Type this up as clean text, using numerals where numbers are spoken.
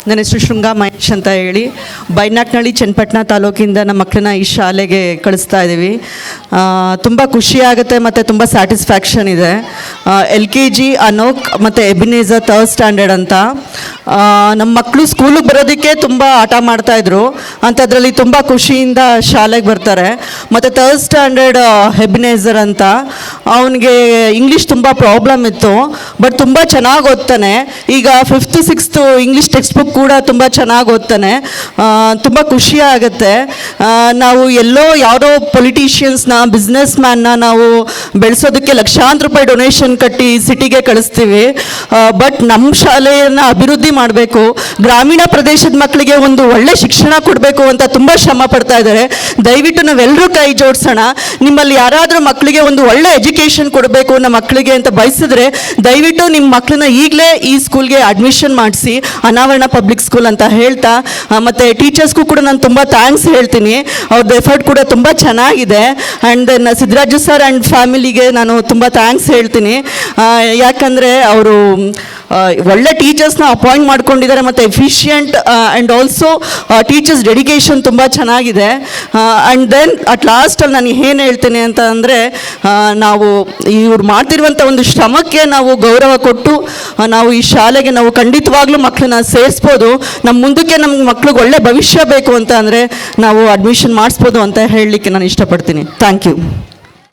ನನ್ನ ಹೆಸರು ಶೃಂಗಾ ಮಹೇಶ್ ಅಂತ ಹೇಳಿ ಬೈನಾಟ್ನಳ್ಳಿ ಚನ್ನಪಟ್ಟಣ ತಾಲೂಕಿಂದ ನಮ್ಮ ಮಕ್ಕಳನ್ನ ಈ ಶಾಲೆಗೆ ಕಳಿಸ್ತಾ ಇದ್ದೀವಿ. ತುಂಬ ಖುಷಿಯಾಗುತ್ತೆ ಮತ್ತು ತುಂಬ ಸ್ಯಾಟಿಸ್ಫ್ಯಾಕ್ಷನ್ ಇದೆ. LKG ಅನೋಕ್ ಮತ್ತು ಎಬಿನೇಜರ್ 3rd ಸ್ಟ್ಯಾಂಡರ್ಡ್ ಅಂತ ನಮ್ಮ ಮಕ್ಕಳು ಸ್ಕೂಲಿಗೆ ಬರೋದಕ್ಕೆ ತುಂಬ ಆಟ ಮಾಡ್ತಾಯಿದ್ರು. ಅಂಥದ್ರಲ್ಲಿ ತುಂಬ ಖುಷಿಯಿಂದ ಶಾಲೆಗೆ ಬರ್ತಾರೆ. ಮತ್ತು 3rd ಸ್ಟ್ಯಾಂಡರ್ಡ್ ಎಬಿನೇಜರ್ ಅಂತ ಅವನಿಗೆ ಇಂಗ್ಲೀಷ್ ತುಂಬ ಪ್ರಾಬ್ಲಮ್ ಇತ್ತು, ಬಟ್ ತುಂಬ ಚೆನ್ನಾಗಿ ಓದ್ತಾನೆ. ಈಗ 5th 6th English text book ಕೂಡ ತುಂಬ ಚೆನ್ನಾಗಿ ಓದ್ತಾನೆ. ತುಂಬ ಖುಷಿ ಆಗುತ್ತೆ. ನಾವು ಎಲ್ಲೋ ಯಾವುದೋ ಪೊಲಿಟಿಷಿಯನ್ಸ್ನ ಬಿಸ್ನೆಸ್ ಮ್ಯಾನ್ನ ನಾವು ಬೆಳೆಸೋದಕ್ಕೆ ಲಕ್ಷಾಂತರ ರೂಪಾಯಿ ಡೊನೇಷನ್ ಕಟ್ಟಿ ಸಿಟಿಗೆ ಕಳಿಸ್ತೀವಿ. ಬಟ್ ನಮ್ಮ ಶಾಲೆಯನ್ನು ಅಭಿವೃದ್ಧಿ ಮಾಡಬೇಕು, ಗ್ರಾಮೀಣ ಪ್ರದೇಶದ ಮಕ್ಕಳಿಗೆ ಒಂದು ಒಳ್ಳೆ ಶಿಕ್ಷಣ ಕೊಡಬೇಕು ಅಂತ ತುಂಬ ಶ್ರಮ ಪಡ್ತಾ ಇದ್ದಾರೆ. ದಯವಿಟ್ಟು ನಾವೆಲ್ಲರೂ ಕೈ ಜೋಡಿಸೋಣ. ನಿಮ್ಮಲ್ಲಿ ಯಾರಾದರೂ ಮಕ್ಕಳಿಗೆ ಒಂದು ಒಳ್ಳೆ ಎಜುಕೇಷನ್ ಕೊಡಬೇಕು ನಮ್ಮ ಮಕ್ಕಳಿಗೆ ಅಂತ ಬಯಸಿದ್ರೆ ದಯವಿಟ್ಟು ನಿಮ್ಮ ಮಕ್ಕಳನ್ನ ಈಗಲೇ ಈ ಸ್ಕೂಲ್ಗೆ ಅಡ್ಮಿಷನ್ ಮಾಡಿಸಿ, ಅನಾವರಣ ಪಬ್ಲಿಕ್ ಸ್ಕೂಲ್ ಅಂತ ಹೇಳ್ತಾ, ಮತ್ತು ಟೀಚರ್ಸ್ಗೂ ಕೂಡ ನಾನು ತುಂಬ ಥ್ಯಾಂಕ್ಸ್ ಹೇಳ್ತೀನಿ. ಅವ್ರದ್ದು ಎಫರ್ಟ್ ಕೂಡ ತುಂಬ ಚೆನ್ನಾಗಿದೆ. And then Siddaraju sir and ಫ್ಯಾಮಿಲಿಗೆ ನಾನು ತುಂಬ ಥ್ಯಾಂಕ್ಸ್ ಹೇಳ್ತೀನಿ. ಯಾಕಂದರೆ ಅವರು ಒಳ್ಳೆ ಟೀಚರ್ಸ್ನ ಅಪಾಯಿಂಟ್ ಮಾಡ್ಕೊಂಡಿದ್ದಾರೆ ಮತ್ತು efficient and also teachers dedication ತುಂಬ ಚೆನ್ನಾಗಿದೆ. ಆ್ಯಂಡ್ ದೆನ್ ಅಟ್ ಲಾಸ್ಟಲ್ಲಿ ನಾನು ಏನು ಹೇಳ್ತೀನಿ ಅಂತ ಅಂದರೆ, ನಾವು ಇವ್ರು ಮಾಡ್ತಿರುವಂಥ ಒಂದು ಶ್ರಮಕ್ಕೆ ನಾವು ಗೌರವ ಕೊಟ್ಟು ನಾವು ಈ ಶಾಲೆಗೆ ನಾವು ಖಂಡಿತವಾಗ್ಲೂ ಮಕ್ಕಳನ್ನ ಸೇರಿಸ್ಬೋದು. ನಮ್ಮ ಮುಂದಕ್ಕೆ ನಮ್ಮ ಮಕ್ಳಿಗೆ ಒಳ್ಳೆ ಭವಿಷ್ಯ ಬೇಕು ಅಂತ ಅಂದರೆ ನಾವು ಅಡ್ಮಿಷನ್ ಮಾಡಿಸ್ಬೋದು ಅಂತ ಹೇಳಲಿಕ್ಕೆ ನಾನು ಇಷ್ಟಪಡ್ತೀನಿ. Thank you.